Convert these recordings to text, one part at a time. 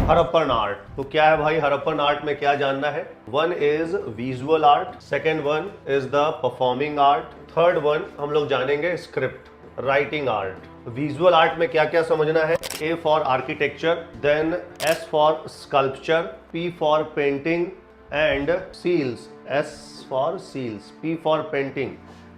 Harappan art. तो क्या है भाई हड़प्पन आर्ट में, क्या जानना है? One is visual art, second one is the performing art, third one हम लोग जानेंगे script writing art. Visual art में क्या क्या समझना है? A for architecture, then S for sculpture, P for painting and seals, S for seals, P for painting,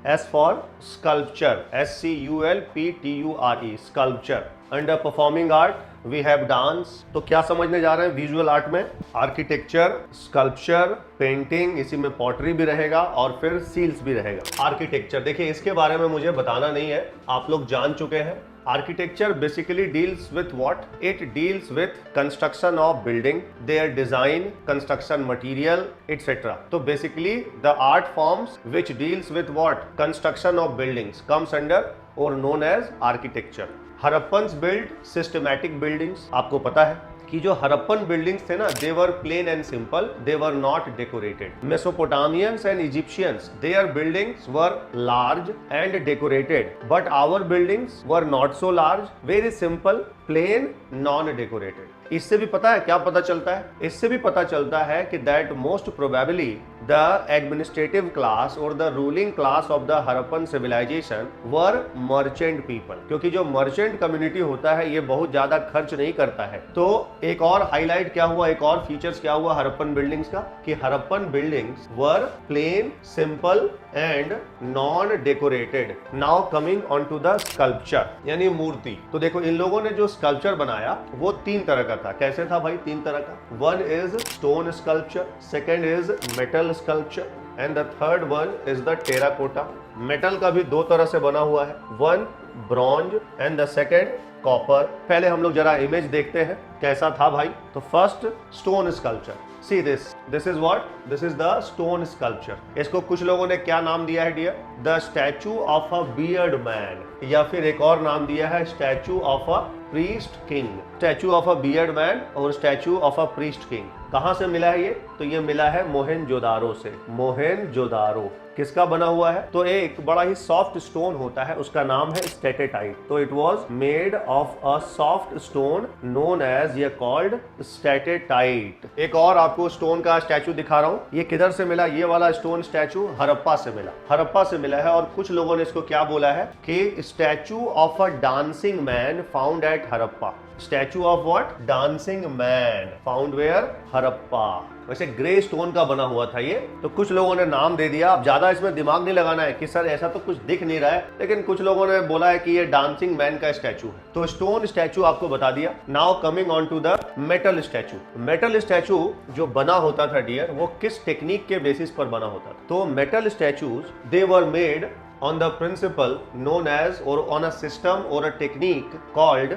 S for sculpture, SCULPTURE sculpture. Under performing art we have dance. तो क्या समझने जा रहे हैं विजुअल आर्ट में? Architecture, sculpture, painting, इसी में pottery भी रहेगा और फिर सील्स भी रहेगा। आर्किटेक्चर देखिए, इसके बारे में मुझे बताना नहीं है, आप लोग जान चुके हैं। Architecture basically deals with what? It deals with construction of building, their design, construction material, etc. So basically the art forms which deals with what? Construction of buildings comes under or known as architecture. Harappans built systematic buildings. आपको पता है कि जो Harappan buildings थे ना, they were plain and simple, they were not decorated. Mesopotamians and Egyptians, their buildings were large and decorated, but our buildings were not so large, very simple, plain, non decorated. इससे भी पता है क्या पता चलता है? इससे भी पता चलता है कि that most probably the administrative class और the ruling class of the Harappan civilisation were merchant people, क्योंकि जो मर्चेंट कम्युनिटी होता है ये बहुत ज्यादा खर्च नहीं करता है। तो एक और हाईलाइट क्या हुआ, एक और फीचर्स क्या हुआ हड़प्पन बिल्डिंग्स का, कि Harappan buildings were plain, simple and non decorated. Now coming on to the sculpture यानी मूर्ति। तो देखो इन लोगों ने जो स्कल्पचर बनाया वो तीन तरह का था। कैसे था भाई? तीन तरह का। One is stone sculpture, second is metal sculpture and the third one is the terracotta. Metal का भी दो तरह से बना हुआ है, one bronze and the second copper. पहले हम लोग जरा इमेज देखते हैं कैसा था भाई। तो first stone sculpture, see this is what? This is the stone sculpture. इसको कुछ लोगों ने क्या नाम दिया है dear? The statue of a beard man, या फिर एक और नाम दिया है statue of a priest king. Statue of a beard man और statue of a priest king कहां से मिला है ये? तो ये मिला है मोहेनजोदारो से। मोहेनजोदारो किसका बना हुआ है? तो एक बड़ा ही सॉफ्ट स्टोन होता है, उसका नाम है स्टेटेटाइट। तो it was made of a soft stone known as, ये कॉल्ड स्टेटेटाइट। एक और आपको स्टोन का स्टैचू दिखा रहा हूं, ये किधर से मिला? ये वाला स्टोन स्टैचू हड़प्पा से मिला, हड़प्पा से मिला है। और कुछ लोगों ने इसको क्या बोला है कि statue of a dancing man found at Harappa. Statue of what? Dancing man found where? Harappa. वैसे ग्रे स्टोन का बना हुआ था ये। तो कुछ लोगों ने नाम दे दिया, अब ज्यादा इसमें दिमाग नहीं लगाना है कि सर ऐसा तो कुछ दिख नहीं रहा है, लेकिन कुछ लोगों ने बोला है कि ये डांसिंग मैन का स्टैचू है। तो स्टोन स्टैचू आपको बता दिया। Now coming on to the metal statue. Metal statue जो बना होता था डियर, वो किस टेक्निक के बेसिस पर बना होता था? तो metal statues they were made on the principle known as or on a system or a technique called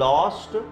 lost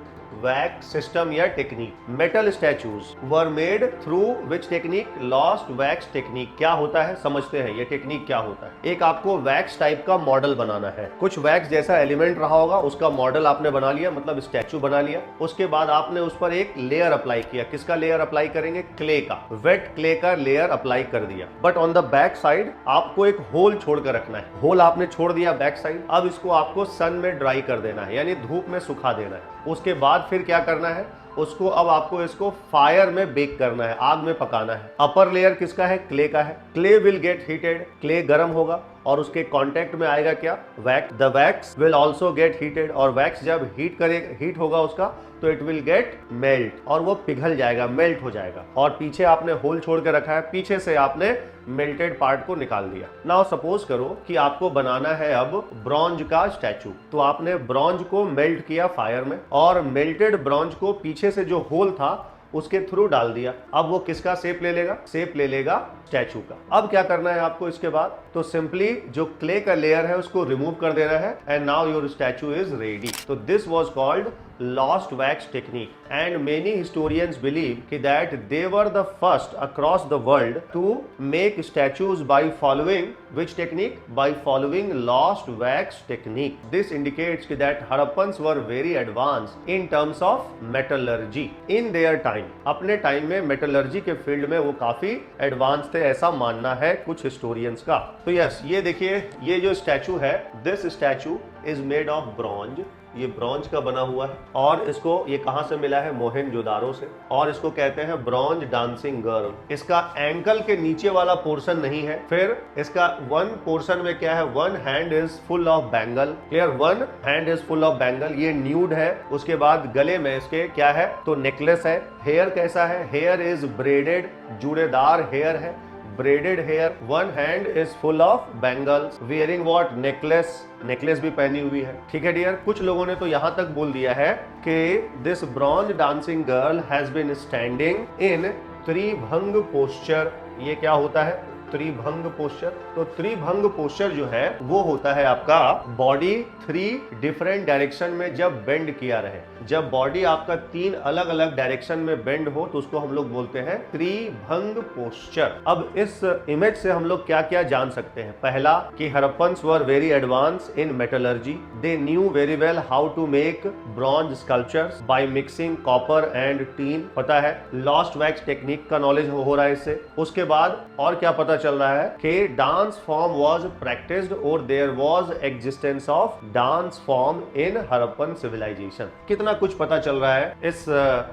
wax system या technique. Metal statues were made through which technique? Lost wax technique. क्या होता है समझते हैं, ये technique क्या होता है? एक आपको वैक्स टाइप का मॉडल बनाना है, कुछ वैक्स जैसा एलिमेंट रहा होगा, उसका मॉडल आपने बना लिया, मतलब स्टैचू बना लिया। उसके बाद आपने उस पर एक लेयर अप्लाई किया। किसका लेयर अप्लाई करेंगे? क्ले का, वेट क्ले का लेयर अप्लाई कर दिया। But on the back side आपको एक होल छोड़ कर रखना है। होल आपने छोड़ दिया बैक साइड, अब इसको आपको सन में ड्राई कर देना है, यानी धूप में सुखा देना है। उसके बाद फिर क्या करना है? उसको अब आपको इसको फायर में बेक करना है, आग में पकाना है। अपर लेयर किसका है? क्ले का है। Clay will get heated, clay गर्म होगा और उसके कांटेक्ट में आएगा क्या? Wax. The wax will also get heated, और वैक्स जब हीट होगा उसका तो इट विल गेट मेल्ट, और वो पिघल जाएगा, मेल्ट हो जाएगा। और पीछे आपने होल छोड़ के रखा है, पीछे से आपने मेल्टेड पार्ट को निकाल दिया। नाउ सपोज करो कि आपको बनाना है अब ब्रॉन्ज का स्टैचू। तो आपने ब्रॉन्ज को मेल्ट किया फायर में, और मेल्टेड ब्रॉन्ज को पीछे से जो होल था उसके थ्रू डाल दिया। अब वो किसका शेप ले लेगा? शेप ले लेगा स्टैचू का। अब क्या करना है आपको इसके बाद? तो सिंपली जो क्ले का लेयर है उसको रिमूव कर देना है, and now your statue is ready. तो this was called lost wax technique, and many historians believe that they were the first across the world to make statues by following which technique? By following lost wax technique. This indicates that Harappans were very advanced in terms of metallurgy in their time. अपने time में metallurgy के field में वो काफी advance थे, ऐसा मानना है कुछ हिस्टोरियंस का। तो यस, ये देखिए, ये जो स्टैचू है, this statue is made of bronze ये ब्रॉन्ज का बना हुआ है और इसको ये कहां से मिला है, मोहनजोदारो से, और इसको कहते हैं ब्रॉन्ज डांसिंग गर्ल। इसका एंकल के नीचे वाला पोर्शन नहीं है। फिर इसका वन पोर्शन में क्या है, one hand is full of bangle, clear, one hand is full of bangle, ये न्यूड है। उसके बाद गले में इसके क्या है, तो नेकलेस है। हेयर कैसा है, हेयर इज ब्रेडेड, जुड़ेदार हेयर है, braided hair. One hand is full of bangles, wearing what, necklace, necklace भी पहनी हुई है। ठीक है डियर, कुछ लोगों ने तो यहां तक बोल दिया है कि this bronze dancing girl has been standing in tribhanga posture. ये क्या होता है, त्रिभंग पोस्चर। तो त्रिभंग पोस्चर जो है वो होता है आपका बॉडी 3 डिफरेंट डायरेक्शन में जब बेंड किया रहे। जब बॉडी आपका 3 अलग अलग डायरेक्शन में बेंड हो तो उसको हम लोग बोलते हैं त्रिभंग पोस्चर। अब इस इमेज से हम लोग क्या क्या जान सकते हैं। पहला कि Harappans were very advance in metallurgy, they knew very well how to make bronze sculptures by mixing copper and tin, पता है लॉस्ट वैक्स टेक्निक का नॉलेज हो रहा है इससे। उसके बाद और क्या पता चल रहा है कि डांस फॉर्म वाज प्रैक्टिस्ड और there was existence of dance form in Harappan civilisation. कितना कुछ पता चल रहा है इस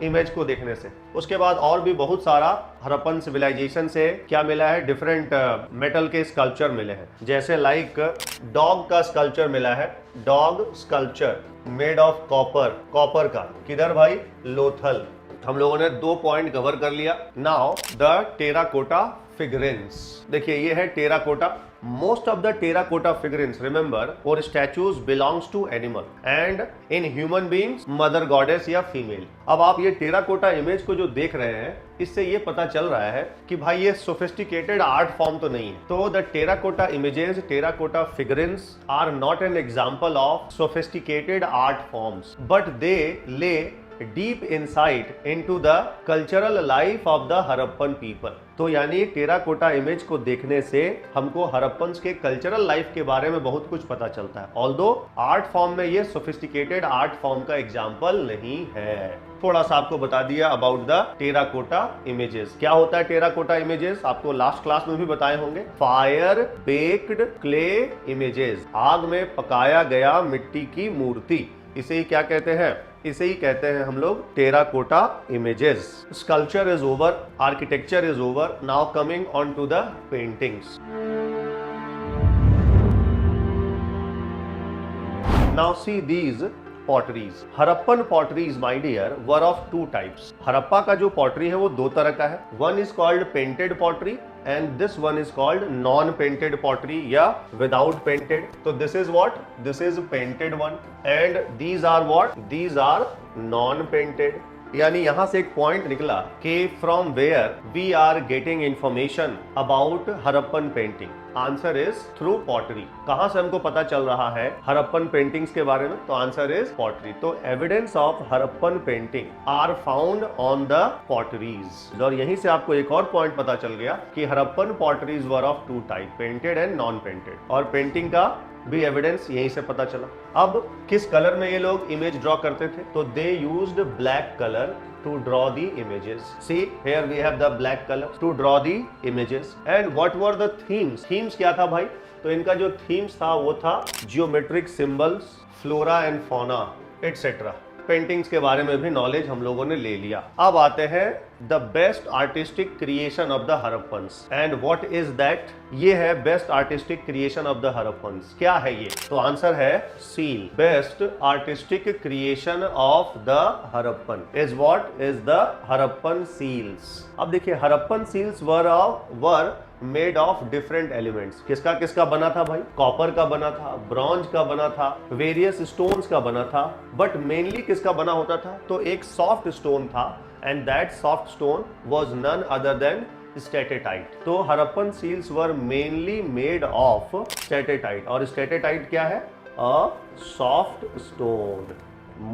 इमेज को देखने से। उसके बाद और भी बहुत सारा हड़प्पन सिविलाइजेशन से क्या मिला है, डिफरेंट मेटल के स्कल्पचर मिले हैं। जैसे लाइक डॉग का स्कल्पचर मिला है, dog sculpture made of copper, copper का, किधर भाई, लोथल। हम लोगों ने 2 पॉइंट कवर कर लिया। नाउ द टेराकोटा फिगरेंस, देखिए ये है terracotta. Most of the terracotta figurines remember और statues belongs to animal and in human beings mother goddess या फीमेल। अब आप ये टेराकोटा इमेज को जो देख रहे हैं इससे ये पता चल रहा है कि भाई ये सोफिस्टिकेटेड आर्ट फॉर्म तो नहीं है। तो the terracotta images, terracotta figurines are not an example of sophisticated art forms but they lay deep insight into the cultural life of the Harappan people. तो यानी टेराकोटा इमेज को देखने से हमको हड़प्पन्स के कल्चरल लाइफ के बारे में बहुत कुछ पता चलता है। ऑल्दो आर्ट फॉर्म में ये सोफिस्टिकेटेड आर्ट फॉर्म का एग्जाम्पल नहीं है। थोड़ा सा आपको बता दिया अबाउट द टेराकोटा इमेजेस। क्या होता है टेराकोटा इमेजेस, आपको लास्ट क्लास में भी बताए होंगे। फायर बेक्ड क्ले इमेजेस, आग में पकाया गया मिट्टी की मूर्ति, इसे ही क्या कहते हैं, इसे ही कहते हैं हम लोग terracotta images. Sculpture is over, architecture is over, now coming on to the paintings. Now see these potteries. Harappan potteries my dear were of 2 types. हड़प्पा का जो पॉटरी है वो 2 तरह का है। One is called painted pottery and this one is called non painted pottery या without painted. So this is what, this is painted one and these are what, these are non painted। यानी यहां से एक point निकला कि from where we are getting information about Harappan painting. Answer is through pottery. कहां से हमको पता चल रहा है हड़प्पन पेंटिंग्स के बारे में, तो आंसर इज पॉटरी। तो evidence of Harappan painting are found on the potteries. और यहीं से आपको एक और पॉइंट पता चल गया कि Harappan potteries were of 2 type, painted and non painted. और पेंटिंग का भी एविडेंस यहीं से पता चला। अब किस कलर में ये लोग इमेज ड्रॉ करते थे, तो they used black colour to draw the images. See here we have the black color to draw the images. And what were the themes? Themes क्या था भाई, तो इनका जो themes था वो था geometric symbols, flora and fauna, etc. Paintings के बारे में भी नॉलेज हम लोगों ने ले लिया। अब आते हैं the best artistic creation of the Harappans. And what is that, ये है best artistic creation of the Harappans. क्या है ये, तो आंसर है seal. Best artistic creation of the Harappan is what, is the Harappan seals. अब देखिए Harappan seals were made of different elements. किसका किसका बना था भाई, कॉपर का बना था, ब्रॉन्ज का बना था, वेरियस स्टोन्स का बना था, बट मेनली किसका बना होता था, तो एक सॉफ्ट स्टोन था and that soft stone was none other than steatite. तो Harappan seals were mainly made of steatite. और स्टेटेटाइट क्या है, a soft stone.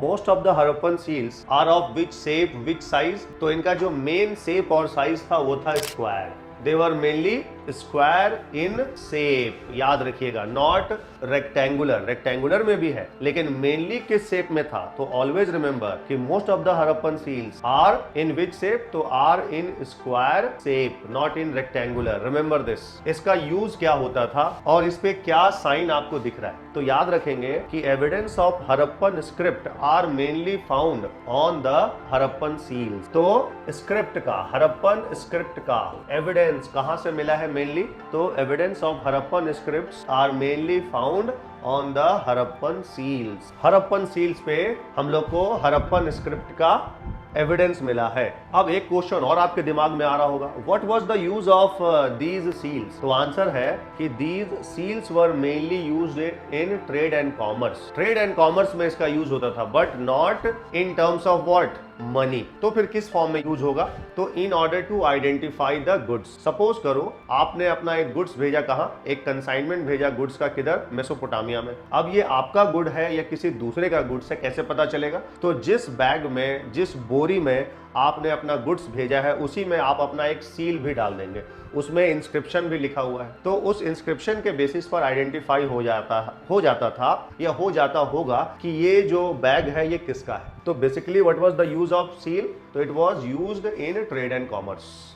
Most of the Harappan seals are of which shape which size, तो इनका जो main shape और size था वो था square. They were mainly square in shape, याद रखिएगा, नॉट रेक्टेंगुलर। रेक्टेंगुलर में भी है लेकिन मेनली किस शेप में था, तो ऑलवेज रिमेंबर कि most of the Harappan seals are in which shape, तो are in square shape, not in rectangular. Remember this. इसका यूज क्या होता था और इस पे क्या साइन आपको दिख रहा है, तो याद रखेंगे कि evidence of Harappan script are mainly found on the Harappan seals. तो स्क्रिप्ट का, हड़प्पन स्क्रिप्ट का एविडेंस कहां से मिला है मेनली, तो evidence of Harappan scripts are mainly found on the Harappan seals. Harappan seals पे हम लोग को हड़प्पन स्क्रिप्ट का एविडेंस मिला है। अब एक क्वेश्चन और आपके दिमाग में आ रहा होगा, what was the use of these seals, तो आंसर है कि these seals were mainly used in trade and commerce. Trade and commerce में इसका यूज होता था, but not in terms of what, money. तो फिर किस फॉर्म में यूज होगा, तो in order to identify the goods. Suppose करो आपने अपना एक गुड्स भेजा, कहां, एक कंसाइनमेंट भेजा गुड्स का, किधर, मेसोपोटामिया में। अब ये आपका गुड है या किसी दूसरे का गुड्स है, कैसे पता चलेगा, तो जिस बैग में, जिस बोरी में आपने अपना गुड्स भेजा है उसी में आप अपना एक सील भी डाल देंगे, उसमें इंस्क्रिप्शन भी लिखा हुआ है, तो उस इंस्क्रिप्शन के बेसिस पर आइडेंटिफाई हो जाता था या हो जाता होगा कि ये जो बैग है ये किसका है। तो basically what was the use of seal, तो it was used in trade and commerce.